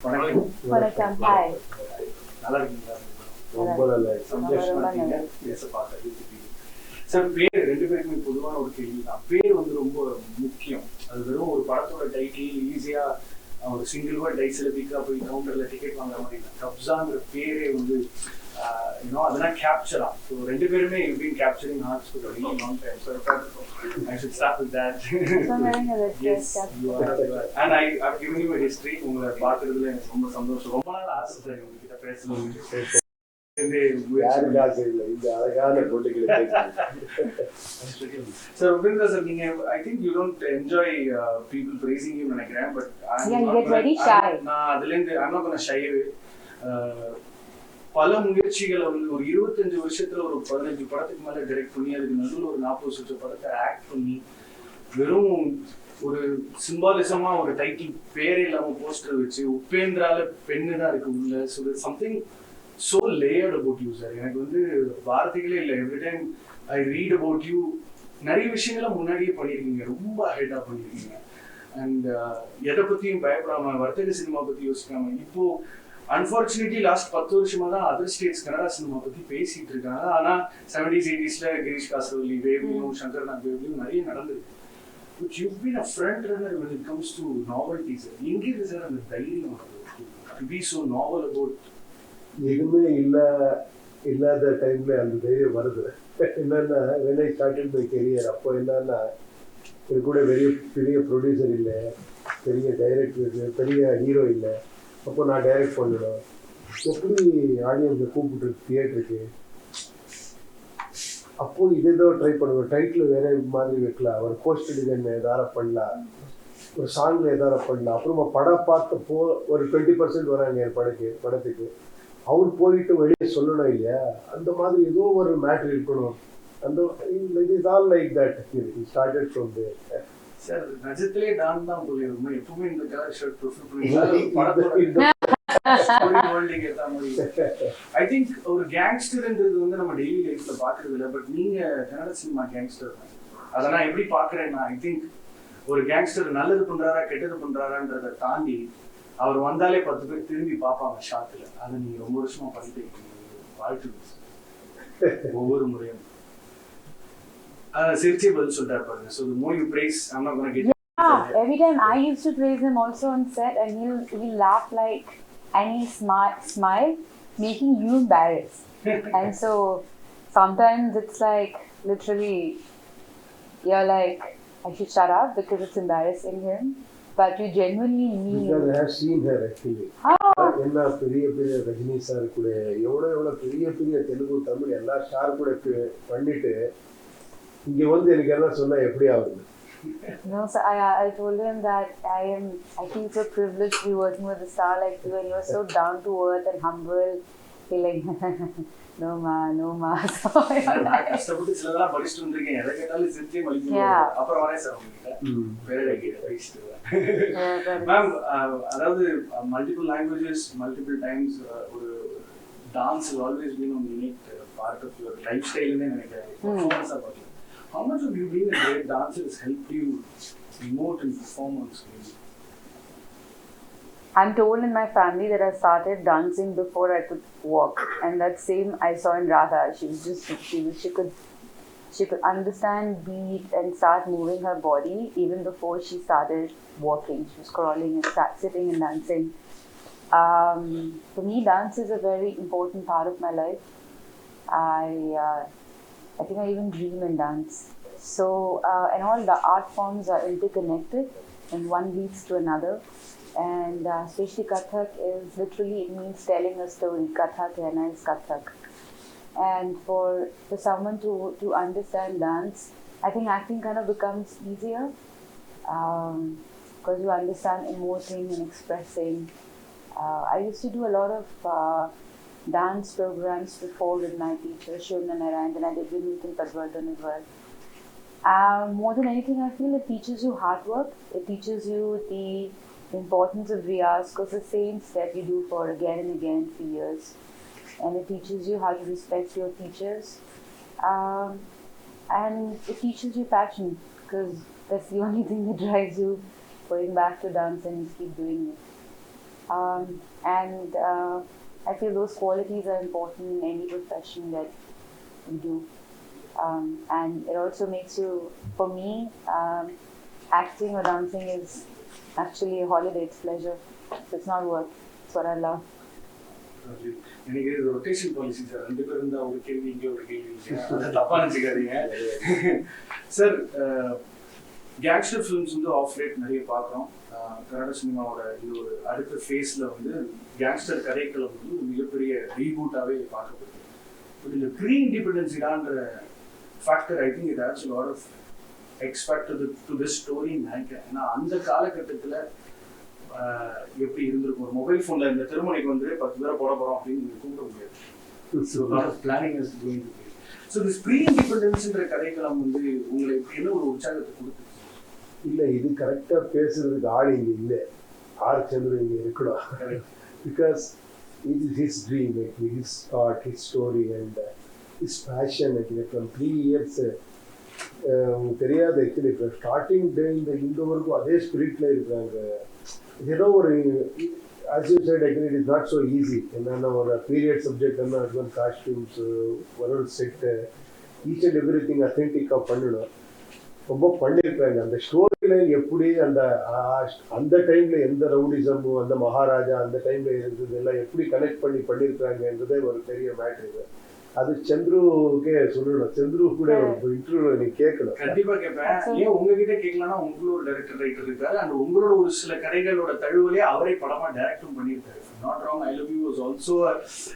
வணக்கம். ஹாய். நல்லா இருக்கீங்களா? ரொம்ப நல்லா இருக்கு. சந்தோஷமா இருக்கீங்க பேச பார்த்தது. சார், பேர் ரெண்டு பேருக்குமே பொதுவான ஒரு கேள்வி தான். பேர் வந்து ரொம்ப முக்கியம். அது வெறும் ஒரு படத்தோட டைட்டில் ஈஸியா ஒரு சிங்கிள் வேர்ட் டைஸ்ல போய் கவுண்டர்ல டிக்கெட் வாங்குற மாதிரி இல்லை. கப்ஸாங்கிற பேரே வந்து அதெல்லாம் கேப்சரா. ஸோ ரெண்டு பேருமே you been capturing hearts for a really long time. So I should start with that. Yes, you are. And I've given you a history. உங்களை பார்க்கறதுல எனக்கு ரொம்ப சந்தோஷம். ரொம்ப நாள் ஆசை சார் உங்ககிட்ட பேசணும். Sir, upendra sir, I think you don't enjoy people praising you நினைக்கிறேன். But you get very shy. நான் அதுலேருந்து I'm not going to shy away. பல முயற்சிகள் ஒரு 25 வருஷத்துல ஒரு 15 படத்துக்கு மேல டைரக்ட் பண்ணி அதுக்கு நடுவில் ஒரு 40 வருஷம் படத்தை ஆக்ட் பண்ணி வெறும் ஒரு சிம்பாலிசமா ஒரு டைட்டில் பேரே இல்லாம போஸ்டர் வச்சு உபேந்திரால பெண்ணு தான் இருக்கு உள்ள. So something so layered about you sir. எனக்கு வந்து வார்த்தைகளே இல்லை. Every time I read about you. நிறைய விஷயங்களை முன்னாடியே பண்ணியிருக்கீங்க, ரொம்ப ஹெட்டா பண்ணியிருக்கீங்க. அண்ட் எதை பத்தியும் பயப்படாம வர்த்தக சினிமா பத்தி யோசிக்காம இப்போ அன்பார்ச்சுனேட்லி லாஸ்ட் 10 வருஷமா தான் அதர் ஸ்டேட்ஸ் கன்னடா சினிமா பத்தி பேசிட்டு இருக்காங்க. ஆனா 70s 80sல கிரீஷ் காசவல்லி வேவ்லையும் சங்கர் நாக் வேவ்லையும் நிறைய நடந்திருக்கு. But you've been a front runner when it comes to novelty sir. எங்க இருக்கு சார் அந்த தைரியம் to be so novel about? எதுவுமே இல்லாத டைம்ல அந்த தைரியம் வருது. என்னன்னா when I started my career, அப்போ என்னன்னா இது கூட பெரிய ப்ரொடியூசர் இல்லை, பெரிய டைரக்டர், பெரிய ஹீரோ இல்லை. அப்போ நான் டைரக்ட் பண்ணிடுவேன். எப்படி ஆடியன்ஸை கூப்பிட்டு தியேட்டருக்கு அப்போது இதேதோ ட்ரை பண்ணுவேன். டைட்டில் வேற மாதிரி வைக்கலாம், ஒரு போஸ்ட் டிசைன் எதாவது பண்ணலாம், ஒரு சாங்கில் எதாவது பண்ணலாம். அப்புறமா படம் பார்த்தப்போ ஒரு 20% வராங்க என் படத்துக்கு. அவர் போயிட்டு வெளியே சொல்லணும் இல்லையா, அந்த மாதிரி ஏதோ ஒரு மேட்ரு இருக்கணும். அந்த it is all like that. It started from there. Sir, நிஜத்திலே டான் தான் போயிருக்கும். எப்பவுமே இந்த கலர் ஷர்ட் ப்ரிஃபர் பண்ணுவீங்க. ஐ திங்க் ஒரு கேங்ஸ்டர்ன்றது வந்து நம்ம டெய்லி லைஃப்ல பாக்குறது இல்லை. பட் நீங்க கன்னட சினிமா கேங்ஸ்டர் தான். அதை நான் எப்படி பாக்குறேன்னா, ஐ திங்க் ஒரு கேங்ஸ்டர் நல்லது பண்றாரா கெட்டது பண்றாரான்றதை தாண்டி அவர் வந்தாலே 10 பேர் திரும்பி பார்ப்பாங்க ஷாட்ல. அதை நீங்க ரொம்ப வருஷமா பண்ணிட்டு வாழ்த்து ஒவ்வொரு முறையும். சிரிச்சே பதில் சொல்லிட்டாரு பாருங்க. So the more you praise, I'm not going to get. Yeah, every time I used to praise him also on set, and he'll laugh like, and he'll smile, making you embarrassed. And so sometimes it's like literally you're like, I should shut up because it's embarrassing him, but you genuinely mean. Because I have seen her actually. எல்லா பெரிய Rajini sir கூட எவ்வளோ பெரிய தெலுங்கு தமிழ் எல்லா star கூட பண்ணிட்டு இங்கே வந்து எனக்கு எல்லாம் சொன்னா எப்படி ஆகுது? No, so I told him that I feel so privileged to be working with a star like you, and you're so down to earth and humble. He like, no ma. So நான் கஷ்டப்பட்டு சிலதெல்லாம் படிச்சுட்டு வந்திருக்கேன். எதை கேட்டாலும் சிரிச்சே மலிச்சு அப்புறம் வரேன் sir உங்ககிட்ட வேற கேட்ட பேசிட்டு வரேன். மேம், அதாவது மல்டிபிள் லாங்குவேஜஸ் மல்டிபிள் டைம்ஸ் ஒரு dance always been one unique part of your life ஸ்டைல்னே நினைக்கிறேன். பர்ஃபார்மன்ஸாக பார்க்கலாம். How much of you being a great dancer has helped you emote and perform on screen? I'm told in my family that I started dancing before I could walk, and that same I saw in Radha. She could understand beat and start moving her body even before she started walking. She was crawling and sitting and dancing. For me, dance is a very important part of my life. I think I even dream and dance. So, and all the art forms are interconnected, and one leads to another. And especially Kathak is literally, it means telling a story. Katha kehna is Kathak. And for someone to understand dance, I think acting kind of becomes easier because you understand emoting and expressing. I used to do a lot of dance programs before with my teacher Shivna Narayan, and I did with Nitin Padwardhan as well. More than anything, I feel it teaches you hard work. It teaches you the importance of riyaz, because the same step you do for again and again for years, and it teaches you how to respect your teachers, and it teaches you passion, because that's the only thing that drives you going back to dance and keep doing it. And I feel those qualities are important in any profession that we do. And it also makes you, for me, acting or dancing is actually a holiday, it's pleasure. So it's not work, it's what I love. எனக்கு இது rotation policy sir, 2 பேர் இருந்தா ஒரு கேள்வி இங்கே ஒரு கேள்வி இல்லையா, அதை தப்பா நினச்சிக்காதீங்க சார். கேங்ஸ்டர் ஃபிலிம்ஸ் வந்து ஆஃப் லேட் நிறைய பார்க்குறோம். கன்னட சினிமாவோட இது ஒரு அடுத்த ஃபேஸில் வந்து கேங்ஸ்டர் கதைக்களம் வந்து ஒரு மிகப்பெரிய ரீபூட்டாகவே பார்க்கப்படுது. பட் இந்த ப்ரீ இண்டிபெண்டன்ஸிடான்ற factor I think it adds lot of expect to this ஸ்டோரின்னு நினைக்கிறேன். ஏன்னா அந்த காலகட்டத்தில் எப்படி இருந்திருக்கும், ஒரு மொபைல் ஃபோனில் இந்த திருமணிக்கு வந்து 10 பேரை போட போகிறோம் அப்படின்னு கூப்பிட முடியாது. So lot of planning is going to be. So this pre இண்டிபெண்டன்ஸ்ன்ற கதைக்களம் வந்து உங்களை என்ன ஒரு உற்சாகத்தை கொடுத்து? இல்லை, இது கரெக்டாக பேசுறதுக்கு ஆள் இங்கே இல்லை. ஆர் சந்திரன் இங்கே இருக்கணும். Because it is his dream, actually, his thought, his story and his passion. Actually, from 3 years, தெரியாது ஆக்சுவலி ஸ்டார்டிங் டே இந்த வரைக்கும் அதே ஸ்பிரிட்ல இருக்கிறாங்க. ஏதோ ஒரு as you said, actually, it is not so easy. என்னன்னா ஒரு பீரியட் சப்ஜெக்ட் என்ன அதுவும் காஸ்டியூம்ஸ் ஒரு set each and every thing அத்தென்டிக்காக பண்ணணும். ரொம்ப பண்ணியிருக்காங்க. அந்த ஸ்டோரி லைன் எப்படி அந்த டைம்ல எந்த ரவுடிசமும் அந்த மகாராஜா அந்த டைம்ல இருந்தது எல்லாம் எப்படி கனெக்ட் பண்ணியிருக்காங்கன்றதே ஒரு பெரிய மேட்ரு. அது சந்துருக்கே சொல்லணும். சந்துரு கூட ஒரு இன்டர்வியூ நீ கேட்கணும். கண்டிப்பா கேட்பேன். ஏன் உங்ககிட்ட கேட்கலாம்னா உங்களோட டைரக்டர் ரைட்டர் இருக்காரு அண்ட் உங்களோட ஒரு சில கதைகளோட தழுவலே அவரே படமா டைரக்டும் பண்ணியிருக்காரு. Not wrong, I Love You was also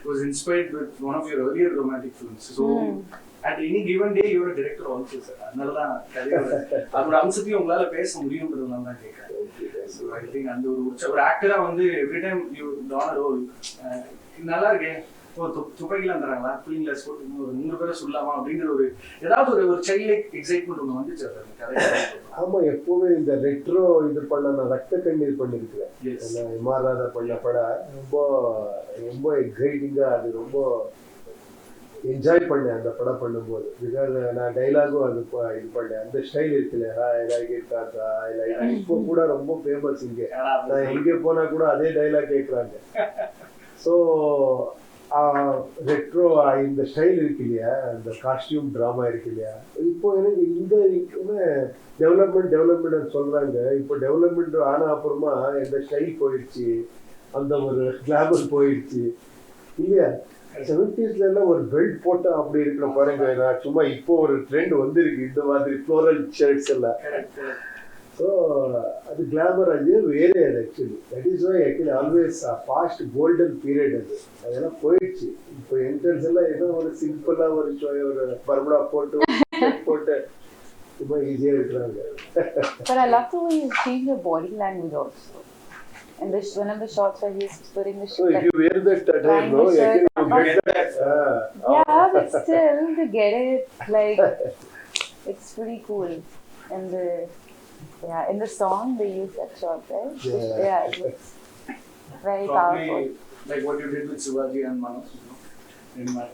was inspired with one of your earlier romantic films. So at any given day you are a director also, sir. அதனால தான் அதோட அம்சத்தையும் உங்களால பேச முடியும்ன்றதுனால தான் கேட்குறேன். ஸோ ஐ திங்க் அந்த ஒரு ஆக்டரா வந்து every time you don role நல்லா இருக்கேன் துப்பாக்கிலாம் தராங்களா பிள்ளைங்கள ஒரு 3 பேரை சொல்லலாமா அப்படிங்கிற ஒரு ஏதாவது ஒரு சைல்ட் லைக் எக்ஸைட்மெண்ட் ஒன்று வந்துச்சு அந்த கதை. ஆமா, எப்பவுமே இந்த ரெட்ரோ இது பண்ண நான் ரத்த கண்ணீர் பண்ணிருக்கிறேன். இமாராதா பண்ண படம் ரொம்ப ரொம்ப எக்ஸைட்டிங்கா, அது ரொம்ப என்ஜாய் பண்ணேன் அந்த படம் பண்ணும்போது. பிகாஸ் நான் டைலாகும் அது இது பண்ணேன். அந்த ஸ்டைல் இருக்குல்ல, இப்போ கூட ரொம்ப ஃபேமஸ் இங்கே. நான் எங்கே போனா கூட அதே டைலாக் கேட்குறாங்க. ஸோ ரெட்ரோ இந்த ஸ்டைல் இருக்கு இல்லையா, அந்த காஸ்டியூம் ட்ராமா இருக்கு இல்லையா, இப்போ எனக்கு இந்த டெவலப்மெண்ட் சொல்றாங்க. இப்போ டெவலப்மெண்ட் ஆன அப்புறமா இந்த ஸ்டைல் போயிடுச்சு, அந்த ஒரு கிளாமர் போயிடுச்சு இல்லையா. 70s எல்லாம் ஒரு பெல்ட் போட்டா அப்படி இருக்கிற பாருங்க. நான் சும்மா இப்போ ஒரு ட்ரெண்ட் வந்துருக்கு இந்த மாதிரி ஃப்ளோரல் ஷர்ட்ஸ் எல்லாம். ஸோ அது கிளாமர், அது வேறே. அது actually that is why actually always past golden period. அதெல்லாம் போயிடுச்சு. இப்போ என்ட்ரன்ஸ் எல்லாம் ஏதோ ஒரு சிம்பிளா ஒரு பர்முடா போட்டு ரொம்ப ஈஸியா இருக்கிறாங்க. But I love the way you change your body language also. And this one of the shots where he's putting the so if you wear that type, no, you get that. Yeah, but still to get it, like it's pretty cool. And in the song they use that shot, right? Yeah, it looks very powerful. Like what you did with Shivaji and Manoj, in my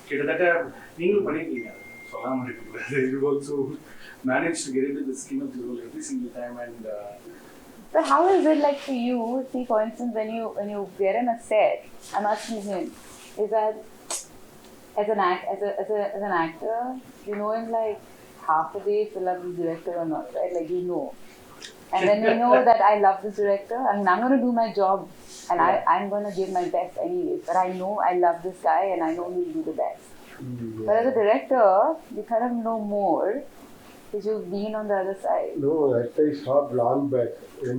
கிட்டத்தட்ட நீங்களும் பண்ணிருக்கீங்க சொல்லாம இருக்கீங்க. You also managed to get into the skin of the role every single time. And but how is it like for you? See, for instance, when you wear in a set, I'm asking him, is that as an actor, you know him like half a day if you love this director or not, right? Like you know. And then you know that I love this director and I'm going to do my job and I'm going to give my best anyways. But I know I love this guy and I know he'll do the best. Yeah. But as a director, you kind of know more because you've been on the other side. No, I stopped long back. When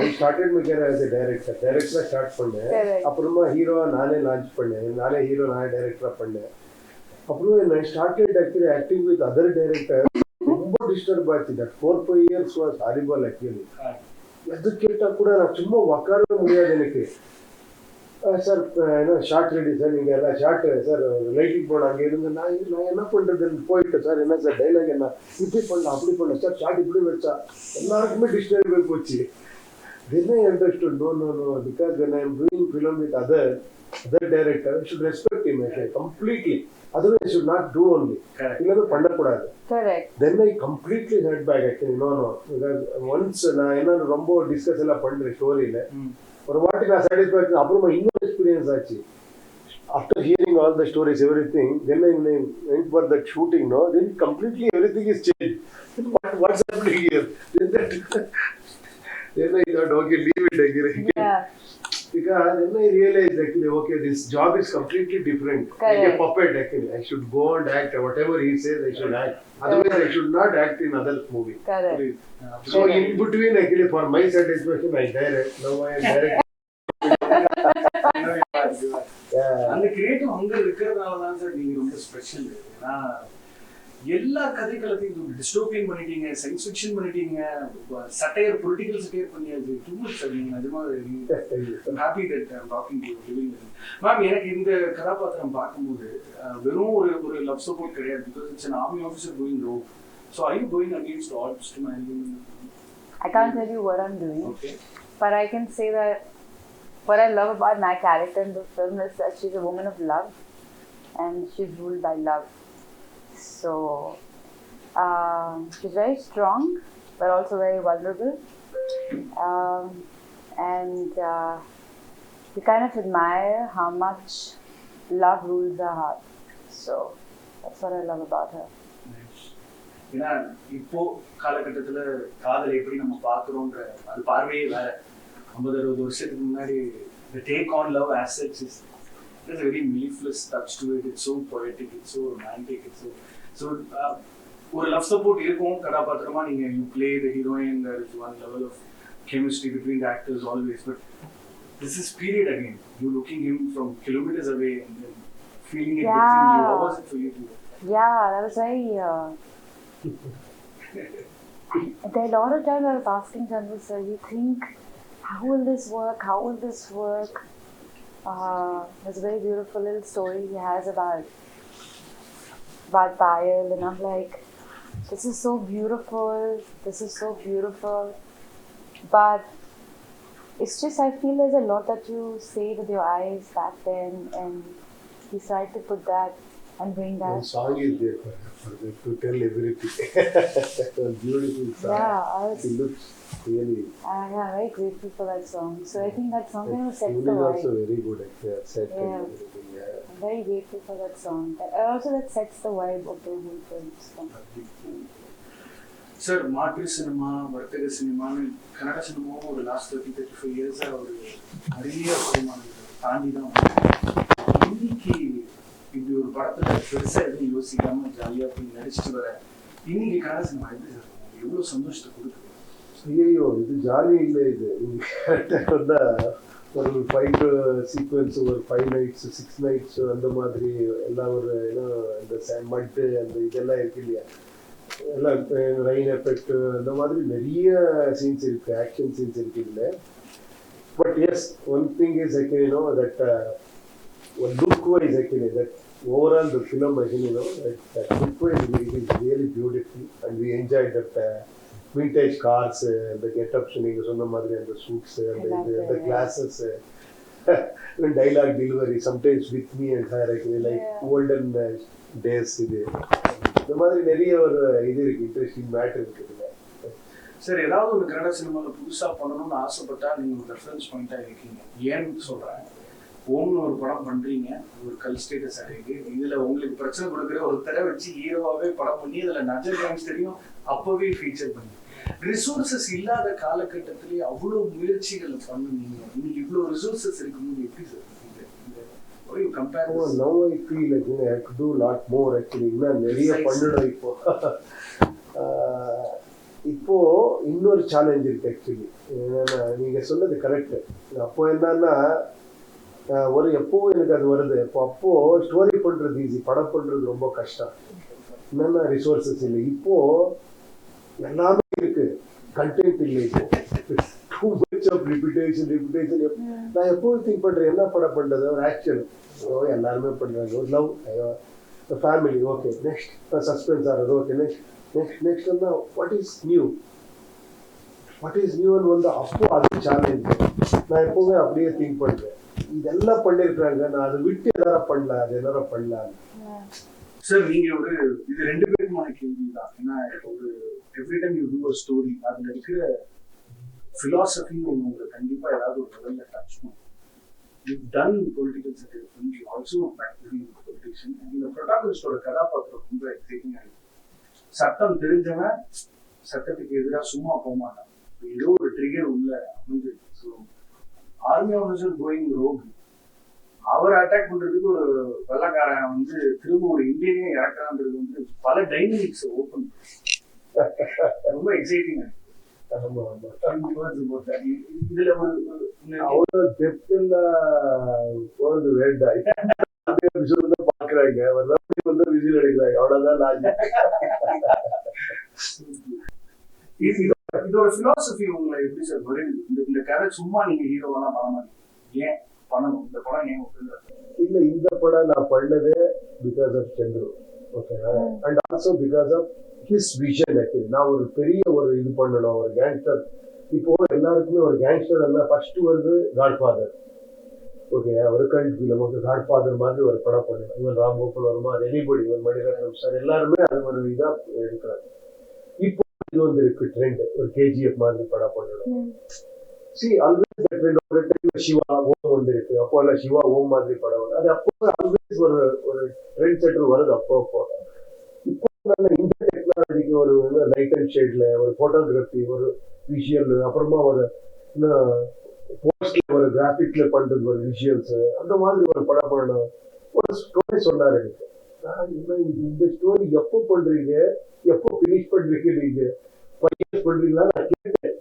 I started my career as a director. Director start பண்ணேன். அப்புறமா ஹீரோவா நானே launch பண்ணேன். நானே hero நானே டைரக்டரா பண்ணேன். அப்புறம் I started actually acting with other directors. ரொம்ப டிஸ்டர்ப் ஆச்சு. That 4-5 years was horrible actually. எது கேட்டா கூட நான் சும்மா உட்காரவே முடியாது எனக்கு. சார் என்ன ஷார்ட் ரெடி சார், நீங்கள் எல்லாம் ஷார்ட் சார் லைட்டிங் போன அங்கே இருந்து நான் என்ன பண்ணுறதுன்னு போயிட்டேன் சார். என்ன சார் டைலாக் என்ன இப்படி பண்ணலாம் அப்படி பண்ணலாம் சார், ஷார்ட் இப்படி வச்சா எல்லாருக்குமே டிஸ்டர்ப் ஆகி போச்சு. Then I understood, no, because when I am doing film with other director, I should respect him completely. Otherwise, I should not do only. இல்லவே பண்ணக்கூடாது. Then I completely heard back actually, no, because once நான் என்ன ரொம்ப discuss எல்லாம் பண்ணுறேன் ஸ்டோரியில். ஒரு வாட்டி நான் சாட்டிஸ்ஃபேக்ஷன் அப்புறமா இன்னொரு எக்ஸ்பீரியன்ஸ் ஆச்சு. After hearing all the stories, everything, then I went for that shooting, no? Then completely everything is changed. What's happening here? Then I thought, okay, leave it again. Yeah. Because then I realized actually, okay, this job is completely different. Correct. Like a puppet actually. I should go and act. Whatever he says, I should act. Otherwise, I should not act in other movie. Correct. So in between, actually, for my satisfaction, I direct. Now I am direct. அந்த creative அங்க இருக்கிறதுனால தான் sir நீங்க ரொம்ப special. ஏன்னா எல்லா கதைக்களத்தையும் dystopian பண்ணிட்டீங்க, சயின்ஸ் ஃபிக்ஷன் பண்ணிட்டீங்க, சட்டையர் பொலிட்டிக்கல் சட்டையர் பண்ணியாச்சு. Too much sir. நீங்க நிஜமா happy that I am talking to you. Ma'am, எனக்கு இந்த கதாபாத்திரம் பார்க்கும்போது வெறும் ஒரு லவ் சப்போர்ட் கிடையாது. Because it's an army officer going rogue. So are you going against odds to marry him? I can't tell you what I'm doing. Okay. But I can say that what I love about my character in the film is that she's a woman of love and she's ruled by love. So she's very strong but also very vulnerable, and you kind of admire how much love rules her heart. So that's what I love about her. ஏன்னா இப்போ காலகட்டத்துல காதலை எப்படி நம்ம பாக்குறோம்ன்ற அது பார்வையே வேற. 50-60 வருஷத்துக்கு முன்னாடி the take on love as such is there's a very mellifluous touch to it. It's so poetic, it's so romantic, it's so ஒரு லவ் சப்போர்ட் இருக்கும் கதாபாத்திரமா. நீங்க you play the heroine, there is one level of chemistry between the actors always, but this is period again. You looking him from kilometers away and then feeling it between you. How was it for you to? Yeah, that was very there are a lot of times I was asking Chandru sir, you think, how will this work? How will this work? There's a very beautiful little story he has about Payal, and I'm like, this is so beautiful, this is so beautiful. But it's just, I feel there's a lot that you say with your eyes back then, and he tried to put that and bring that. One song is there for to tell everything. A beautiful song. Yeah, It looks really. I'm very grateful for that song. So I think that song kind of sets Tune the is also vibe. very good actually. Set Yeah. and everything. Yeah. I'm very grateful for that song. Also that sets the vibe of the whole film. Sir, மாற்று cinema, வர்த்தக சினிமான்னு கன்னட சினிமாவும் ஒரு last 30-35 இயர்ஸா ஒரு நிறைய பரிமாணங்களை தாண்டி தான் இன்னைக்கு இப்படி ஒரு படத்துல பெருசா எதுவும் யோசிக்காம ஜாலியா போய் நடிச்சுட்டு வர இன்னைக்கு கன்னட சினிமா எப்படி சார் எவ்வளவு சந்தோஷத்தை கொடுக்குது? ஐயோ, இது ஜாலி இல்லை. இது கரெக்டாக வந்தால் ஒரு 5 சீக்வன்ஸ், ஒரு 5 nights 6 nights அந்த மாதிரி எல்லாம் ஒரு இந்த மட்டு அந்த இதெல்லாம் இருக்கு இல்லையா, எல்லாம் ரெயின் எஃபெக்ட் அந்த மாதிரி நிறைய சீன்ஸ் இருக்கு, ஆக்ஷன் சீன்ஸ் இருக்கு இல்லை. But yes, one thing is actually that look wise actually that overall the film actually that look wise it is really beautiful and we enjoyed that vintage cars, the get-ups நீங்க சொன்ன மாதிரி அந்த suits, the glasses, dialogue delivery sometimes with me and her actually like olden days. இது இந்த மாதிரி நிறைய ஒரு இது இருக்கு, இன்ட்ரெஸ்டிங் மேட்டர் இருக்குது. சார், ஏதாவது ஒரு கன்னட சினிமாவில் புதுசாக பண்ணணும்னு ஆசைப்பட்டா நீங்கள் ஒரு ரெஃபரன்ஸ் பாயிண்டாக இருக்கீங்க. ஏன்னு சொல்கிறேன், ஓம்னு ஒரு படம் பண்ணுறீங்க, ஒரு கல் ஸ்டேட்டஸ் அடையுது. இதில் உங்களுக்கு பிரச்சனை கொடுக்குற ஒருத்தரை வச்சு ஹீரோவாகவே படம் பண்ணி அதில் நஜர் கேங்ஸ்டரையும் அப்போவே ஃபீச்சர் பண்ணி ரிசோர்ஸஸ் இல்லாத காலகட்டத்திலேயே அவ்வளோ முயற்சிகளை பண்ணுவீங்க. இன்னைக்கு இவ்வளோ ரிசோர்ஸஸ் இருக்கும்போது எப்படி sir compare? Now I feel like I could do a lot more actually. இன்னும் நிறைய பண்ணணும். இப்போ இன்னொரு சேலஞ்ச் இருக்கு ஆக்சுவலி. என்னன்னா, நீங்க சொன்னது கரெக்ட். அப்போ என்னன்னா ஒரு எப்பவும் எனக்கு அது வருது. அப்போ ஸ்டோரி பண்றது ஈஸி, படம் பண்றது ரொம்ப கஷ்டம். என்னன்னா ரிசோர்சஸ் இல்லை. இப்போ எல்லாமே இருக்கு, கண்டென்ட் இல்லை. இப்போ too much of repetition. நான் எப்போது திங்க் பண்றேன், என்ன படம் பண்றது, ஒரு ஆக்ஷன் எல்லாருமே பண்றாங்க, ஒரு love, family, okay, next suspense ஆகிறது, ஓகே, நெக்ஸ்ட் வந்து வாட் இஸ் நியூன்னு வந்து அப்போ அது சேலஞ்ச். நான் எப்பவுமே அப்படியே திங்க் பண்றேன், இதெல்லாம் பண்ணிருக்காங்க, நான் அதை விட்டு எதாவது பண்ணலாம், அது எதாவது பண்ணலாம். சார், நீங்க ஒரு இது 2 பேருக்குமான கேள்வி தான். ஏன்னா ஒரு every time you do a story, அதுல இருக்கிற philosophy உங்களுக்கு கண்டிப்பா ஏதாவது ஒரு லெவல்ல டச் பண்ணும். You've done political satire films, you also practicing politician. இந்த ப்ரொட்டாகனிஸ்டோட கதாபாத்திரம் ரொம்ப எக்ஸைட்டிங்கா இருக்கு. சட்டம் தெரிஞ்சவன் சட்டத்துக்கு எதிராக சும்மா போக மாட்டான். ஏதோ ஒரு ட்ரிகர் உள்ள அமைஞ்சு. So army officer going rogue, அவரை அட்டாக் பண்றதுக்கு ஒரு வெள்ளக்காரன் வந்து திரும்ப ஒரு இந்தியனே இறக்குறான்றது வந்து பல டைனமிக்ஸ் ஓப்பன், ரொம்ப எக்ஸைட்டிங்கா இருக்கு. இதுல அவ்வளவு டெப்த்ல போறது வேண்டாம். பாக்குறாங்க வந்து விசில் அடிக்கிறாங்க, அவ்வளவுதான் லாஜிக். இதோட பிலாசபி உங்களை எப்படி சார் வருது? இந்த கதை சும்மா நீங்க ஹீரோவெல்லாம் பண்ண மாட்டீங்க, ஏன் பண்ணணும் இந்த படம்? ஏன் இல்ல, இந்த படம் நான் பண்ணது பிகாஸ் ஆஃப் சந்திரு, ஓகேவா, and also because of his vision. Actually நான் ஒரு பெரிய ஒரு இது பண்ணணும், ஒரு கேங்ஸ்டர். இப்போ எல்லாருக்குமே ஒரு கேங்ஸ்டர் எல்லாம் ஃபர்ஸ்ட் வந்து காட்ஃபாதர், ஓகே, ஒரு கல்ட் ஃபிலிம், ஒரு காட்ஃபாதர் மாதிரி ஒரு படம் பண்ணணும். இவன் ராம் கோபால் வர்மா, எனிபடி, இவன் மணிரத்னம் சார், எல்லாருமே அது ஒரு இதா எடுக்கிறாங்க. இப்போ இது வந்து இருக்கு ட்ரெண்ட், ஒரு கேஜிஎஃப் மாதிரி படம் பண்ணணும். See, always that trend over time Siva ஓம் வந்திருக்கு, அப்போ எல்லாம் சிவா ஓம் மாதிரி படம் அது அப்போ ஆல்வேஸ் ஒரு ட்ரெண்ட் செட்டர் வருது அப்போ. இப்போ இந்த டெக்னாலஜிக்கு ஒரு லைட் அண்ட் ஷேட்ல ஒரு போட்டோகிராஃபி, ஒரு விஷுவல், அப்புறமா ஒரு போஸ்ட்ல ஒரு கிராஃபிக்ல பண்றது, ஒரு விஷுவல்ஸ், அந்த மாதிரி ஒரு படம் பண்ணணும். ஒரு ஸ்டோரி சொன்னாரு எனக்கு. இந்த ஸ்டோரி எப்போ பண்றீங்க, எப்போ பினிஷ் பண்றீங்க, நீங்க பண்றீங்களா நான் கேட்டேன்.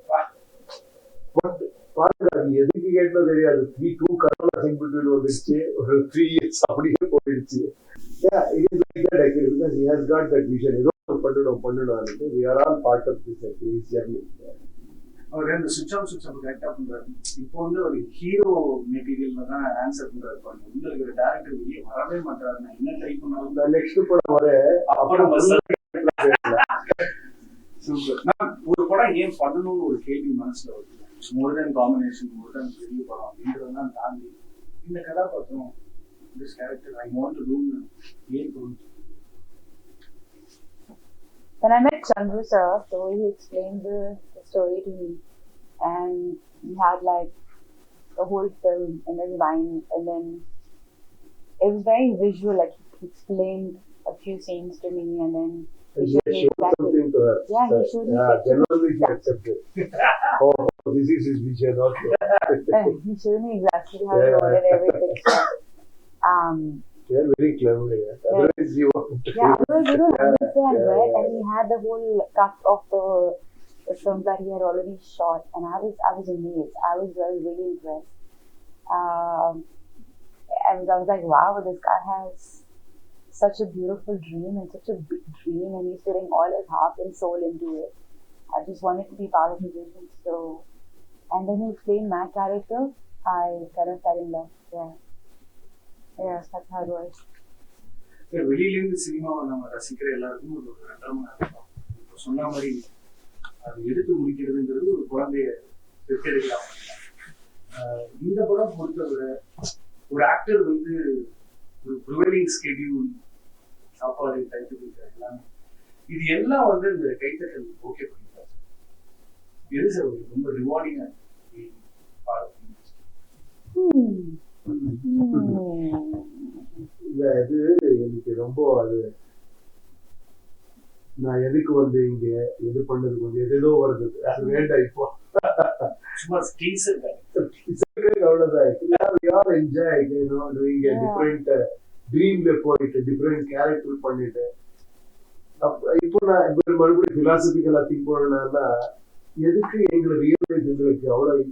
பாருங்க, அது எதுக்கு கேட்டோ தெரியாது. 3-2 கரோனா சிம்பிள் வந்துருச்சு, ஒரு 3 years அப்படியே போயிடுச்சு. அவர் இந்த சுவிட்ச் ஆஃப் கரெக்டா பண்றாரு. இப்போ வந்து ஒரு ஹீரோ மெட்டீரியல்ல தான் ஆன்சர் பண்றாரு. உள்ள இருக்கிற டேரக்டர் வெளியே வரவே மாட்டாரு. நான் என்ன ட்ரை பண்ணாலும் நெக்ஸ்ட் படம் வர அப்புறம் ஒரு படம் ஏன் பண்ணணும்னு ஒரு கேள்வி மனசுல வருது. மோர் தென் காம்பினேஷன், மோர் தென் பெரிய படம் அப்படின்றதெல்லாம் தாண்டி இந்த கதாபாத்திரம், this character I want to do ஏன் தோணுச்சு? When I met Chandru sir, so he explained the story to me, and he had like the whole film in his mind, and then it was very visual. Like he explained a few scenes to me, and then he showed something to her. Yeah, he showed me. Yeah, generally he accepted. Oh, this is his vision also. He showed me exactly how he wanted everything. They are very clever. Otherwise, you otherwise you don't understand, right? And he had the whole cut of the films that he had already shot, and I was amazed. I was really impressed. And I was like, wow, this guy has such a beautiful dream and such a big dream, and he's putting all his heart and soul into it. I just wanted to be part of the vision. So, and then he explained my character. I kind of fell in love. Yeah, that's how it was. வெளியிலேருந்து சினிமாவை நம்ம ரசிக்கிற எல்லாருக்கும் ஒரு கட்டமாக இருக்கும். இப்போ சொன்ன மாதிரி அது எடுத்து முடிக்கிறதுங்கிறது ஒரு குழந்தைய பெற்றெடுக்கலாம். இந்த படம் பொறுத்தவரை ஒரு ஆக்டர் வந்து ஒரு ப்ரிவைலிங் ஸ்கெடியூல், சாப்பாடு, டைட்டில் எல்லாமே, இது எல்லாம் வந்து இந்த கைத்தட்டல் ஓகே பண்ணிட்டாரு. எது சார் ரொம்ப ரிவார்டிங்கா இல்ல, இது எனக்கு ரொம்ப அது நான் எதுக்கு வந்து இங்க எது பண்ணதுக்கு வந்து எதோ வருது, அது வேண்டாம். இப்போ சும்மா அவ்வளவுதான். என்ஜாய் டூயிங் டிஃபரெண்ட் ட்ரீம்ல போயிட்டு டிஃபரெண்ட் கேரக்டர் பண்ணிட்டு. இப்போ நான் இப்போ மறுபடியும் பிலாசபிக்கலா திங்க் பண்ணனா எதுக்கு எங்களை ரியலைஸ் எங்களுக்கு அவ்வளவு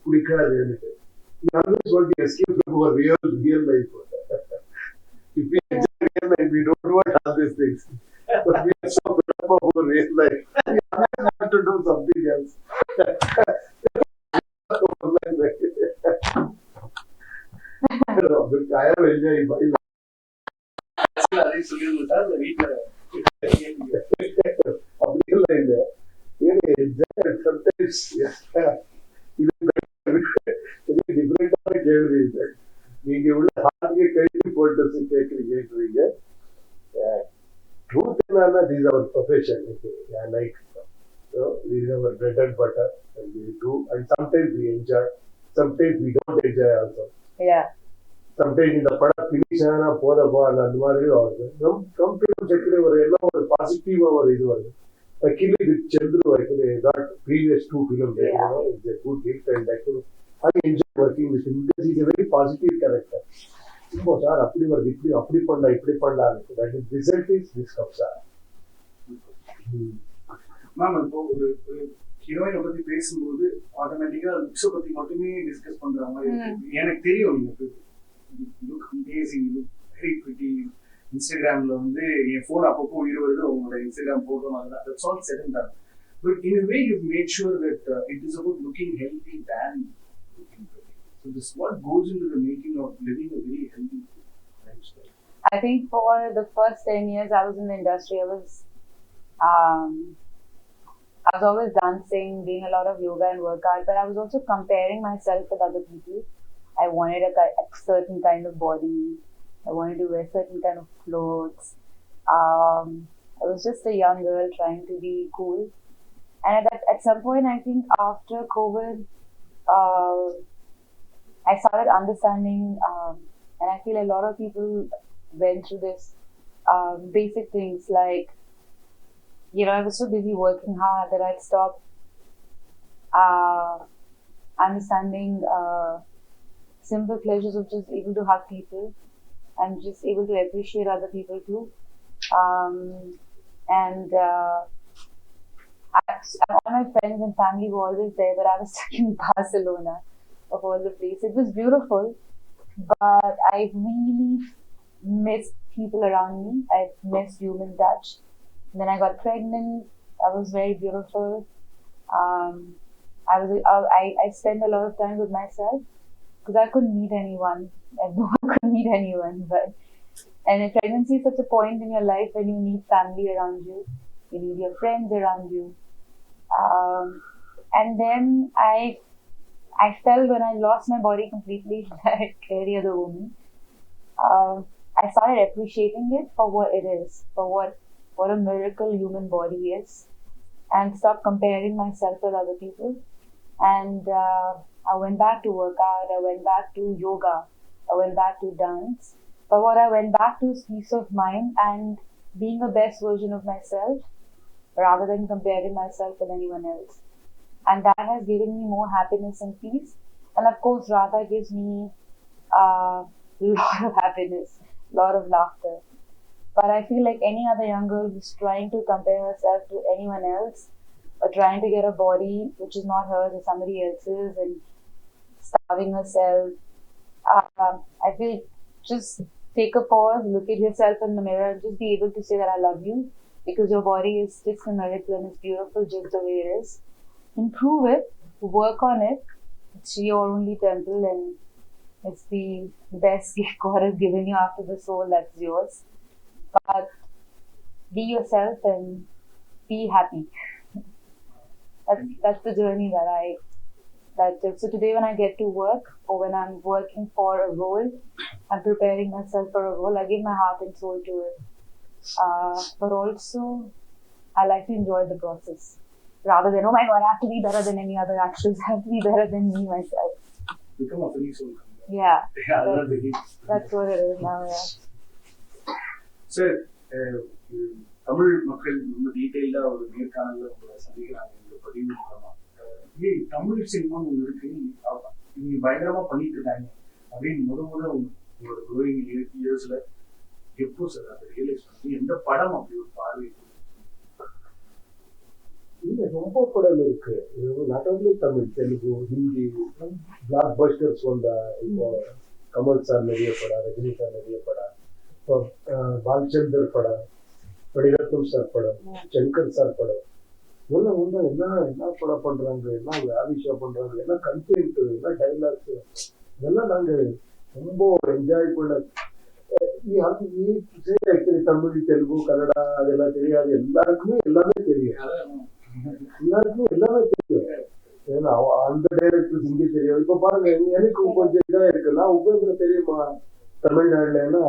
பிடிக்காது. எனக்கு we always want to escape from our real life. If we enjoy real life, we don't want all these things. But we are so proud of our real life. We always want to do something else. I am enjoying my life. அப்படியெல்லாம் இல்லை. Sometimes டிஃபரெண்டான கேள்வி இது. நீங்க உள்ள ஹார்ட்கே கழித்து போட்டு கேட்குறீங்க. Truth என்னன்னா, this our profession. Like This is our bread and butter, and we do. And sometimes we enjoy, sometimes we don't enjoy also. Yeah. Sometimes இந்த படம் ஃபினிஷ் ஆனா போதப்பா அந்த மாதிரியும் வருது. நம் ஃபிலிம் செக்ல ஒரு எல்லாம் ஒரு பாசிட்டிவா ஒரு இது வருது. Actually with Chandru, actually I got previous 2 films. It's a good hit, and actually I enjoy working with him because he's a very positive character. இப்போ சார் அப்படி வருது, இப்படி அப்படி பண்ணலாம், இப்படி பண்ணலாம். That is result is this kabzaa. Ma'am இப்போ ஒரு ஹீரோயினை பத்தி பேசும்போது ஆட்டோமேட்டிக்கா லுக்ஸை பத்தி மட்டுமே டிஸ்கஸ் பண்ற மாதிரி எனக்கு தெரியும். நீங்க look amazing, look very pretty. இன்ஸ்டாகிராம்ல வந்து என் போன் அப்பப்போ உயிர் வருது, உங்களோட இன்ஸ்டாகிராம் போட்டோ அதெல்லாம். That's all said and done. But in a way you've made sure that it is about looking healthy than looking pretty. So this is what goes into the making of living a very healthy lifestyle. I think for the first 10 years I was in the industry, I was always dancing, doing a lot of yoga and workout, but I was also comparing myself with other people. I wanted a certain kind of body. I wanted to wear certain kind of clothes. I was just a young girl trying to be cool. And at some point, I think after COVID, I started understanding, and I feel a lot of people went through this, basic things like, I was so busy working hard that I'd stopped understanding simple pleasures of just able to hug people and just able to appreciate other people too. All my friends and family were always there, but I was stuck in Barcelona of all the places. It was beautiful, but I really missed people around me. I missed human touch. And then I got pregnant. I was very beautiful. I spent a lot of time with myself because I couldn't meet anyone. And no one could meet anyone. And pregnancy is such a point in your life when you need family around you. You need your friends around you. And then I felt when I lost my body completely, like every other woman, I started appreciating it for what it is, for what a miracle human body is, and stopped comparing myself with other people. And I went back to workout, I went back to yoga, I went back to dance. But what I went back to is peace of mind and being a best version of myself rather than comparing myself with anyone else. And that has given me more happiness and peace. And of course, Radha gives me a lot of happiness, a lot of laughter. But I feel like any other young girl who's trying to compare herself to anyone else or trying to get a body which is not hers or somebody else's and starving herself, I feel just take a pause, look at yourself in the mirror and just be able to say that I love you because your body is just a miracle and it's beautiful just the way it is. Improve it, work on it. It's your only temple and it's the best gift God has given you after the soul that's yours. But be yourself and be happy. That's the journey that so today when I get to work or when I'm working for a role, I'm preparing myself for a role, I give my heart and soul to it. But also, I like to enjoy the process. Rather than, oh my God, I have to be better than any other actress, I have to be better than me myself. Become a free soul. Yeah. That's what it is now, yeah. Sir, Tamil மக்கள் ரொம்ப டீட்டெயில்டா ஒரு நேர்காணல உங்களை சந்திக்கிறாங்க இந்த பதிவு மூலமா. Tamil cinema ஒன்று இருக்கு, இவங்க பயங்கரமா பண்ணிட்டு இருக்காங்க அப்படின்னு உங்களோட க்ரோயிங் இயர்ஸ்ல எப்போ சார் அதை ரியலைஸ் பண்ணி எந்த படம் அப்படி ஒரு பார்வை? இல்லை, ரொம்ப படம் இருக்கு. Not only Tamil, Telugu, Hindi blockbusters வந்தா. இப்போ கமல் சார் நிறைய படம், ரஜினி சார் நிறைய படம், இப்போ பாலச்சந்தர் படம், மணிரத்னம் சார் படம், சங்கர் சார் படம், இதெல்லாம் வந்து என்ன படம் பண்றாங்க, என்ன ஆவிஷா பண்றாங்க, என்ன கண்டென்ட், என்ன டைலாக்ஸ், இதெல்லாம் நாங்க ரொம்ப என்ஜாய் பண்ண. தமிழ், தெலுங்கு, கன்னடா அதெல்லாம் தெரியாது, எல்லாருக்குமே எல்லாமே தெரியும். ஏன்னா அந்த டைரக்டர் ஹிந்தி தெரியும். இப்ப பாருங்க, எனக்கு கொஞ்சம் இதா இருக்கு, நான் உங்களுக்கு தெரியுமா தமிழ்நாடுல, ஏன்னா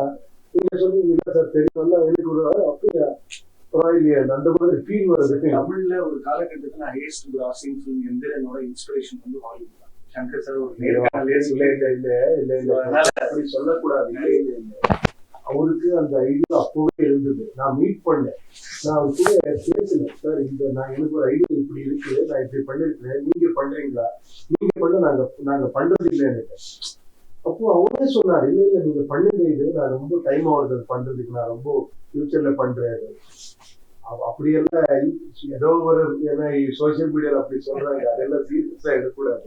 நீங்க சொல்லுவீங்க சார் தெரியும்ல, எனக்கு ஒரு அப்படியா இல்லையா அந்த மாதிரி ஃபீல் வருது. தமிழ்ல ஒரு காலகட்டத்துல ஹையஸ்ட் கிராசிங் ஃபிலிம் எந்திரனோட இன்ஸ்பிரேஷன் வந்து ஹாலிவுட் தான். சங்கர் சார் ஒரு அப்படி சொல்லக்கூடாது. அவருக்கு அந்த ஐடியா அப்பவே இருந்தது. நான் மீட் பண்ணேன், நான் அவர் கூட பேசினேன். சார் நான் எனக்கு ஒரு ஐடியா இப்படி இருக்கு, நான் இப்படி பண்ணிருக்கிறேன், நீங்க பண்றீங்களா? நீங்க பண்ண நாங்க பண்றது இல்லைன்னு. அப்போ அவரே சொன்னார், இல்ல இல்ல நீங்க பண்ணுங்க, இது நான் ரொம்ப டைம் ஆகுது பண்றதுக்கு, நான் ரொம்ப ஃபியூச்சர்ல பண்றேன். அப்படியெல்லாம் ஏதோ ஒரு ஏன்னா சோசியல் மீடியால அப்படி சொல்றாங்க, அதெல்லாம் சீரியஸா எடுக்கக்கூடாது.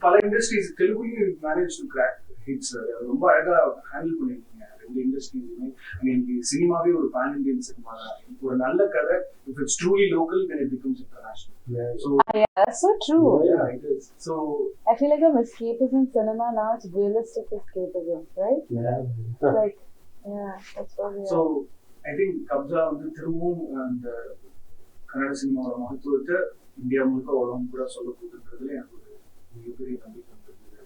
பல இண்டஸ்ட்ரீஸ் தெலுங்குலையும் மேனேஜ் டு கிராக் ஹிட்ஸ் ரொம்ப அழகா ஹேண்டில் பண்ணிருக்கீங்க ரெண்டு இண்டஸ்ட்ரீஸுமே. இன்னைக்கு சினிமாவே ஒரு பேன் இண்டியன் சினிமா தான். ஒரு நல்ல கதை if it's truly local then it becomes international. So yeah, that's so true. Yeah, it is. So I feel like I'm escapism cinema now. It's realistic escapism, right? Yeah. It's like that's what we are. So I think kabzaa வந்து திரும்பவும் அந்த கன்னட சினிமாவோட மகத்துவத்தை India முழுக்க உலகம் கூட சொல்ல போகுதுன்றதுல எனக்கு ஒரு மிகப்பெரிய நம்பிக்கை வந்துருக்குது.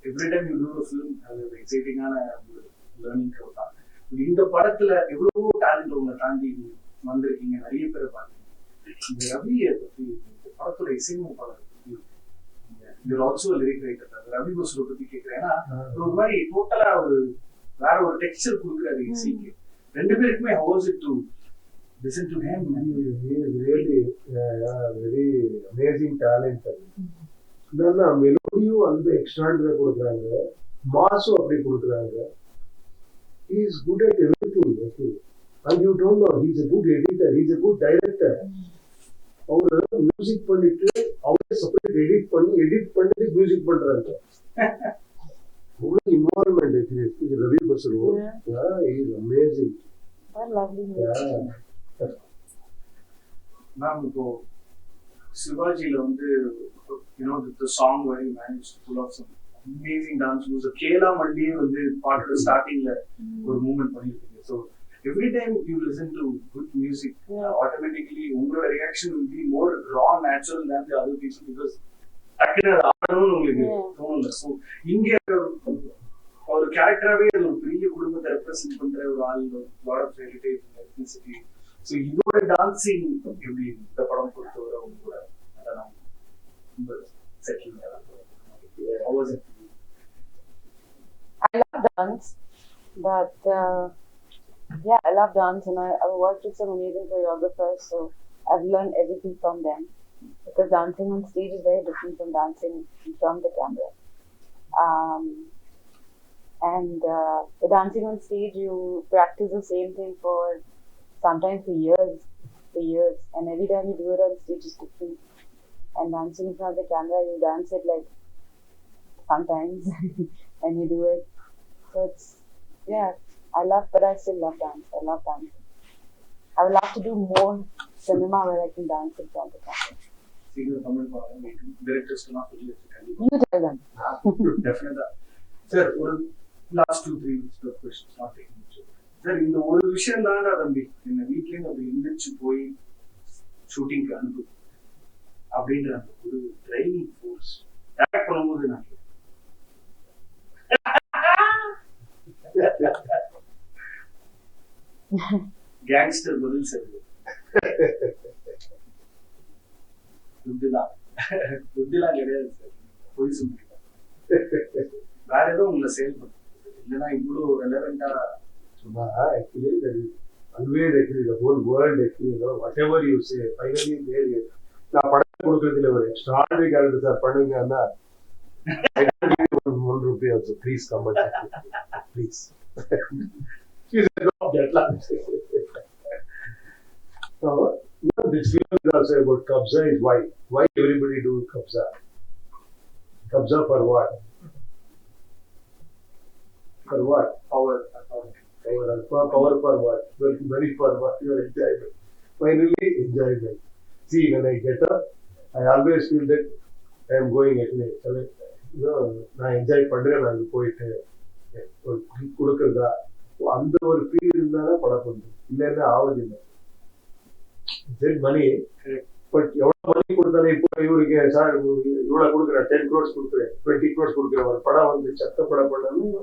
Every time you do a film அது ஒரு எக்ஸைட்டிங்கான ஒரு லேர்னிங் கர்வ் தான். இந்த படத்துல எவ்வளவோ டேலண்ட் உங்களை தாண்டி வந்திருக்கீங்க, நிறைய பேரை பார்த்தீங்க. இந்த ரவியை பத்தி, இந்த படத்தோட இசையமைப்பாளர் பத்தி, you're also lyric writer, Ravi பசுரை பத்தி கேட்கிறேன். ஏன்னா ஒரு மாதிரி டோட்டலா ஒரு வேற ஒரு டெக்ஸ்சர் கொடுக்குறாரு இசைக்கு. ரெண்டு பேருக்குமே how was it to listen to him? He is really very amazing talent. மெலோடியும் அந்த எக்ஸ்ட்ராடனரியா கொடுக்குறாங்க, மாஸும் அப்படி கொடுக்குறாங்க. He is good at everything, okay? And you don't know, he is a good editor, he is a good director. அவரு music பண்ணிட்டு அவரே separate edit பண்ணி music பண்றாங்க. அவ்வளவு இன்வால்வ்மெண்ட் இருக்கு Ravi Basrur. He is amazing. What lovely. Ma'am இப்போ சிவாஜில வந்து the song where you managed to pull off some amazing dance moves. கேலா மல்லியே வந்து பாட்டோட ஸ்டார்டிங்ல ஒரு மூவ்மெண்ட் பண்ணிருக்கீங்க. So every time you listen to good music, automatically உங்களோட reaction will be more raw, natural than the other people because டக்குனு ஆடணும்னு உங்களுக்கு தோணல. So இங்க ஒரு கேரக்டராகவே அது ஒரு பெரிய குடும்பத்தை ரெப்ரசென்ட் பண்ற ஒரு ஆள், lot of heritage, ethnicity. So இதோட டான்சிங் எப்படி இந்த படம் பொறுத்தவரை அவங்க கூட ரொம்ப settle? I love dance, but I love dance, and I've worked with some amazing choreographers, so I've learned everything from them. Because dancing on stage is very different from dancing in front of the camera. And the dancing on stage, you practice the same thing for sometimes for years, and every time you do it on stage is different. And dancing in front of the camera, you dance it like sometimes, and you do it. So it's but I still love dance. I love dancing. I would love to do more cinema where I can dance in front of the camera. You tell them. Definitely. Sir, last 2-3 questions not taking much. Sir, இந்த ஒரு விஷயம் தான் தம்பி என்ன வீட்லயும் அப்படி எந்திரிச்சு போய் ஷூட்டிங்க்கு அனுப்பு அப்படின்ற அந்த ஒரு டிரைவிங் ஃபோர்ஸ் டேக் பண்ணும்போது நான் கேங்ஸ்டர் பதில் சார் புத்திலாம் கிடையாது சார், போய் சொல்லிருக்கேன். வேற ஏதோ உங்களை செயல்படும் இல்லைன்னா இவ்வளோ ரெலவெண்டா சும்மா actually always actually the whole world actually whatever you say finally there is. நான் படம் கொடுக்கறதுல ஒரு எக்ஸ்ட்ராடனரி கேரக்டர் சார் பண்ணுங்கன்னா I don't give you ₹1 also, please come and please. She's a drop that last. So this film is also about kabzaa. Is why everybody do kabzaa. Kabzaa for what? For what? Power for what? Very for what? Your enjoyment. Finally, enjoyment. See, when I get up, I always feel that I am going at night. நான் enjoy பண்றேன், நான் போயிட்டு கொடுக்கறதா அந்த ஒரு feel இருந்தாலும் படம் பண்ணுறேன், இல்லைன்னா ஆவதில்லை. மணி பட் எவ்வளவு மணி கொடுத்தாலும் இப்போ இவருக்கு சார் இவ்வளவு கொடுக்குறேன், 10 crores கொடுக்குறேன், 20 crores கொடுக்குறேன், ஒரு படம் வந்து சத்த படம் பண்ணணும்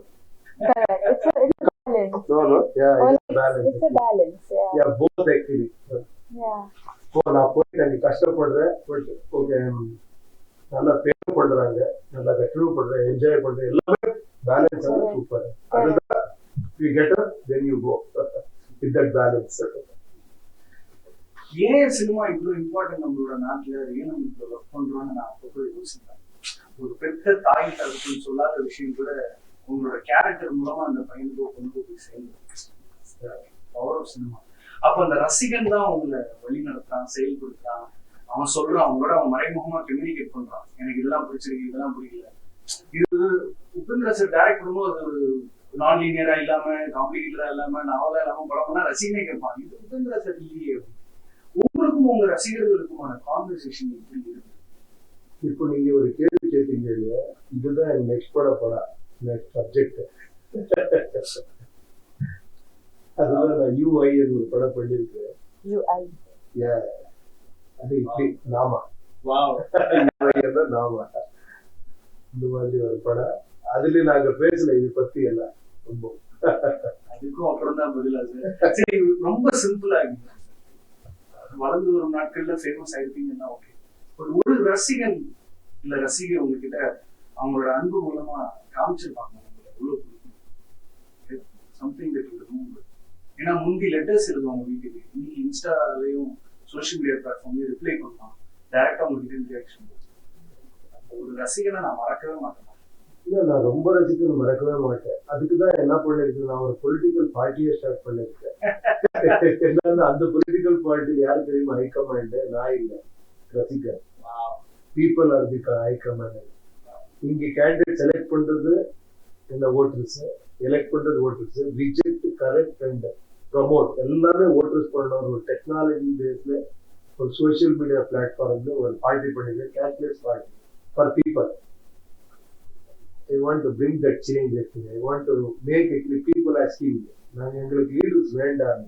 Correct. It's a balance. No, yeah, Well, it's a balance. it's a balance. Yeah. Yeah, both actually. Yeah. இப்போ நான் போயிட்டு அங்கே கஷ்டப்படுறேன், பட் ஓகே நல்லா பேர் பண்றாங்க, நல்லா கற்றுவு பண்றேன், என்ஜாய் பண்றேன், எல்லாமே பேலன்ஸ் ஆக சூப்பர். அதுதான் you get up, then you go with that balance. ஏன் சினிமா இவ்வளவு இம்பார்ட்டன்ட் நம்மளோட நாட்டுல, ஏன் நம்ம இவ்வளவு ஒர்க் பண்றோம்னு நான் அப்போ யோசிப்பேன். ஒரு பெத்த தாய் தரப்புன்னு சொல்லாத விஷயம் கூட உங்களோட கேரக்டர் மூலமா அந்த பையனுக்கு கொண்டு போய் சேர்ந்து பவர் ஆஃப் சினிமா. அப்ப அந்த ரசிகன் தான் அவங்களை வழி நடத்துறான், செயல்படுத்துறான், அவன் சொல்றான், அவங்களோட அவன் மறைமுகமா கம்யூனிகேட் பண்றான், எனக்கு இதெல்லாம் பிடிச்சிருக்கு, இதெல்லாம் பிடிக்கல. இது உபேந்திரா சார் டைரக்ட் பண்ணும்போது அது ஒரு நான் லீனியரா இல்லாம, காம்ப்ளிகேட்டடா இல்லாம, நாவலா இல்லாம படம் பண்ணா ரசிகனே கேட்பான், இது உபேந்திரா சார் இல்லையே. உங்களுக்கும் உங்க ரசிகர்களுக்குமான கான்வர்சேஷன் எப்படி இருக்கு? இப்போ நீங்க ஒரு கேள்வி கேட்டீங்க இல்லையா, இதுதான் என் நெக்ஸ்ட் படம் நெக்ஸ்ட் சப்ஜெக்ட். அதுதான் நான் யூஐ ஒரு படம் பண்ணிருக்கேன். UI. அது இப்படி நாமா நாமா இந்த மாதிரி ஒரு படம். அதுல நாங்க பேசல இது பத்தி எல்லாம் ரொம்ப. அதுக்கும் அப்புறம் தான் பதிலா சார். சரி, ரொம்ப சிம்பிளா இருக்கு. வளர்ந்து வரும் நாட்கள்ல ஃபேமஸ் ஆயிருப்பீங்கன்னா ஓகே, பட் ஒரு ரசிகன் இல்ல ரசிகை உங்ககிட்ட அவங்களோட அன்பு மூலமா காமிச்சிருப்பாங்க எவ்வளவு பிடிக்கும், சம்திங் தட் யூ ரிமெம்பர். ஏன்னா முந்தி லெட்டர்ஸ் எழுதுவாங்க வீட்டுக்கு, இன்னைக்கு இன்ஸ்டாலையும் சோஷியல் மீடியா பிளாட்ஃபார்ம்லயும் ரிப்ளை பண்ணலாம், டைரக்டா உங்ககிட்ட ரியாக்ஷன். ஒரு ரசிகனை நான் மறக்கவே மாட்டேன். இல்ல, நான் ரொம்ப ரசிகன் மறக்கவே மாட்டேன். அதுக்குதான் என்ன பண்ணிருக்கேன், நான் ஒரு பொலிட்டிக்கல் பார்ட்டியை ஸ்டார்ட் பண்ணிருக்கேன். என்னன்னா அந்த பொலிட்டிக்கல் பார்ட்டி யாரு தெரியுமா ஹைகமாண்ட்? நான் இல்ல, ரசிகர். People are the high command. இங்க கேண்டிடேட் செலக்ட் பண்றது இந்த ஓட்டர்ஸ், எலெக்ட் பண்றது voters, reject, correct and promote எல்லாமே ஓட்டர்ஸ் பண்ண ஒரு டெக்னாலஜி பேஸ்ல ஒரு சோசியல் மீடியா பிளாட்ஃபார்ம்ல ஒரு பார்ட்டி பண்ணிருக்கேன், cashless party for people. I want to bring that change actually. I want to make actually people asking, நான் எங்களுக்கு லீடர்ஸ் வேண்டாம்,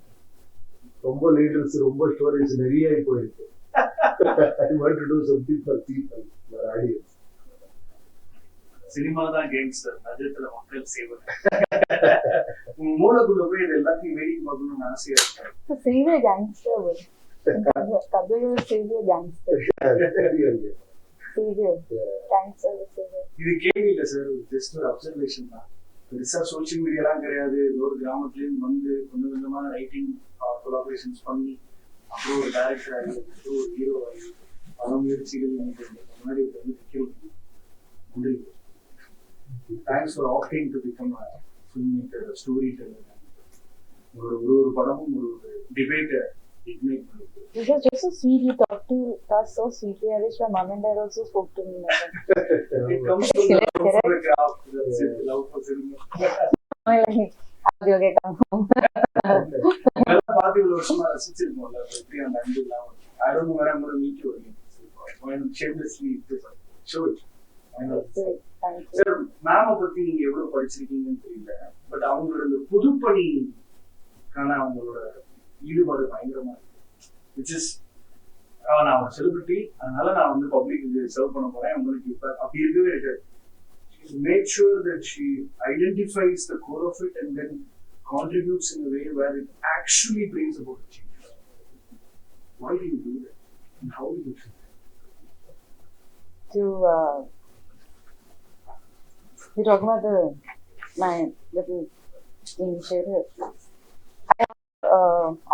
ரொம்ப லீடர்ஸ் ரொம்ப ஸ்டோரிஸ் நிறைய போயிருக்கு. I want to do something for people, for audience. Cinema தான் gangster, நஜத்துல மக்கள் சேவை. மூலக்குள்ள போய் இது எல்லாத்தையும் வேடிக்கை பார்க்கணும்னு ஆசையா இருக்கு. Save a gangster would. Kabzaa will save a gangster. Savior. Gangster will save it. இது கேள்வி இல்ல சார், ஜஸ்ட் ஒரு அப்சர்வேஷன் தான். பெருசா சோசியல் மீடியாலாம் கிடையாது. ஒரு கிராமத்துலேருந்து வந்து கொஞ்சம் கொஞ்சமா ரைட்டிங் கொலாபரேஷன்ஸ் பண்ணி அப்புறம் ஒரு டைரக்டர் ஆகி அப்புறம் ஒரு ஹீரோ ஆகி பல முயற்சிகள் எனக்கு முன்னாடி வந்து நிற்கிறது. நன்றி. Thanks for opting to become a film maker, story teller. உங்களோட ஒரு படமும் ஒரு டிபேட்டை இக்னைட் பண்ணுது. This is just so sweet. You talk to us so sweetly. I wish my mom and dad also spoke to me. It comes from the love for the craft, that's it, love for cinema. Okay, come home. நல்லா பார்த்து இவ்வளவு வருஷமா ரசிச்சிருக்கோம்ல, எப்படி அந்த அன்பு இல்லாம. I don't know where I'm going to meet you again. When shamelessly show it. Sir, மேம பத்தி நீங்க எவ்வளவு படிச்சிருக்கீங்கன்னு தெரியல, பட் அவங்களோட இந்த பொதுப்பணிக்கான அவங்களோட ஈடுபாடு பயங்கரமா இருக்கு. விச் இஸ், நான் ஒரு செலிபிரிட்டி, அதனால நான் வந்து பப்ளிக் சர்வ் பண்ண போறேன் உங்களுக்கு இப்ப அப்படி இருக்கவே இருக்காது. Make sure that she identifies the core of it and then contributes in a way where it actually brings about a change. Why do you do that? And how do you do that? You're talking about my little initiative.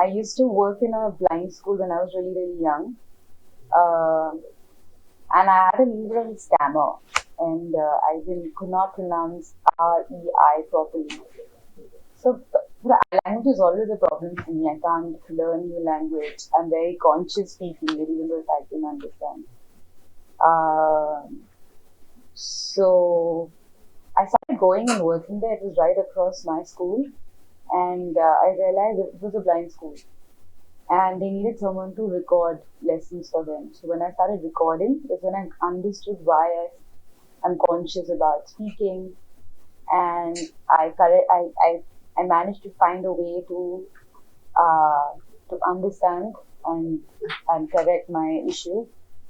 I used to work in a blind school when I was really, really young. And I had a little stammer. And I could not pronounce R-E-I properly. So the language is always a problem for me. I can't learn new language. I'm very conscious speaking it, even though I can understand. So I started going and working there. It was right across my school. And I realized it was a blind school. And they needed someone to record lessons for them. So when I started recording, that's when I understood why I'm conscious about speaking, and I managed to find a way to understand and correct my issue.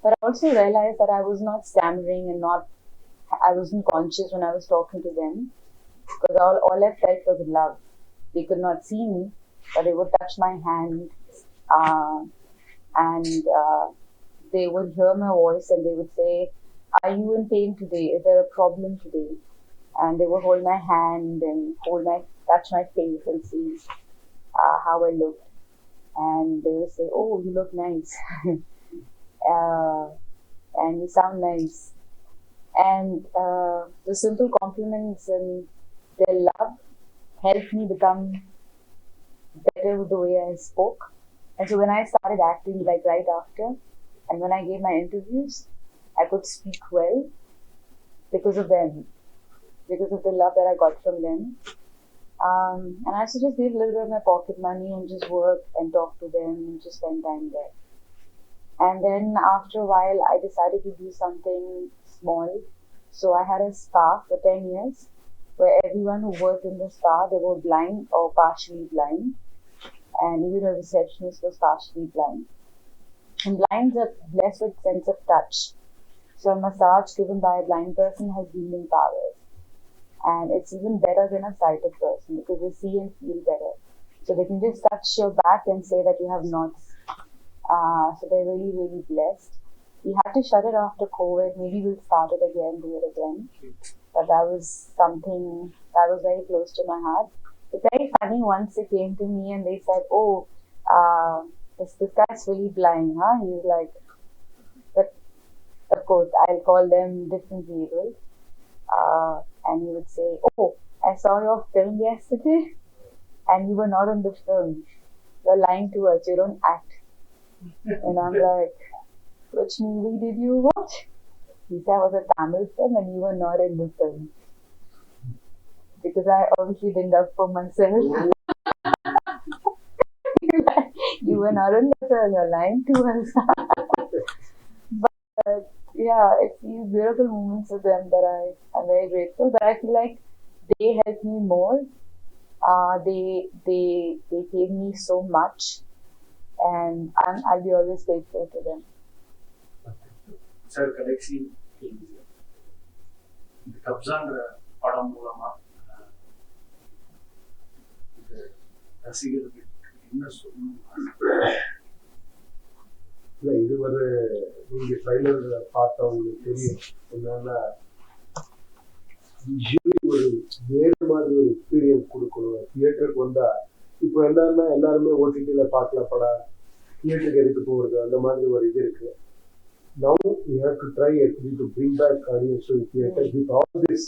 But I also realized that I was not stammering and I wasn't conscious when I was talking to them. because all I felt was love. They could not see me, but they would touch my hand, uh, and they would hear my voice and they would say, "Are you in pain today? Is there a problem today?" And they would hold my hand and touch my face and see how I looked. And they would say, "Oh, you look nice, and you sound nice." And the simple compliments and their love helped me become better with the way I spoke. And so when I started acting like right after, and when I gave my interviews, I could speak well because of them, because of the love that I got from them. And I used to just give a little bit of my pocket money and just work and talk to them and just spend time there. And then after a while, I decided to do something small. So I had a spa for 10 years where everyone who worked in the spa, they were blind or partially blind. And even a receptionist was partially blind. And blinds are blessed with sense of touch. So a massage given by a blind person has healing powers. And it's even better than a sighted person because they see and feel better. So they can just touch your back and say that you have knots. So they're really, really blessed. We had to shut it after COVID. Maybe we'll start it again, do it again. But that was something that was very close to my heart. It's very funny, once they came to me and they said, "Oh, this guy's fully blind, huh?" He's like, but of course, I'll call them different labels. And he would say, "Oh, I saw your film yesterday and you were not in the film. You're lying to us, you don't act." And I'm like, "Which movie did you watch?" He said, "I was a Tamil film and you were not in the film." Because I obviously didn't up for myself. You were not in the film, you're lying to us. But yeah, it's these beautiful moments of them that I'm very grateful. But I feel like they helped me more. They gave me so much, and I'll be always grateful to them. Sir கடைசி இந்த கப்சாங்கிற படம் மூலமா ரசிகர்களுக்கு என்ன சொல்லணும்? இல்லை, இது ஒரு நீங்கள் ட்ரைலர் பார்த்தவங்களுக்கு தெரியும். என்னன்னா யூஸ்வலி ஒரு வேறு மாதிரி ஒரு எக்ஸ்பீரியன்ஸ் கொடுக்கணும். தியேட்டருக்கு வந்தால் இப்போ என்னன்னா எல்லாருமே ஓடிடியில் பார்க்கலாம் படம், தியேட்டருக்கு எதுக்கு போகிறது, அந்த மாதிரி ஒரு இது இருக்குது. Now we have to try actually to bring back audience to the theater with all this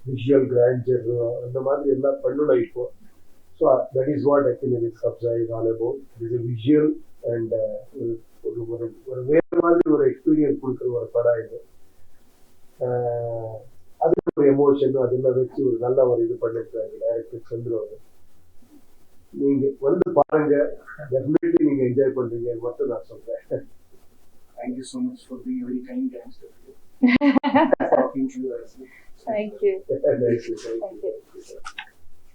visual grandeur and the மாதிரி எல்லாம் பண்ணணும் இப்போ. So that is what actually this kabzaa is all about. It is a visual and ஒரு வேறு மாதிரி ஒரு experience கொடுக்குற ஒரு படம் இது. அது ஒரு எமோஷனும் அதெல்லாம் வச்சு ஒரு நல்ல ஒரு இது பண்ணிருக்காங்க டைரக்டர் சந்திரன். நீங்கள் வந்து பாருங்க, டெஃபினெட்லி நீங்கள் என்ஜாய் பண்ணுறீங்கன்னு மட்டும் நான் சொல்கிறேன். Thank you so much for being very kind gangster. Talking to you. Thank you. Thank you. Thank you.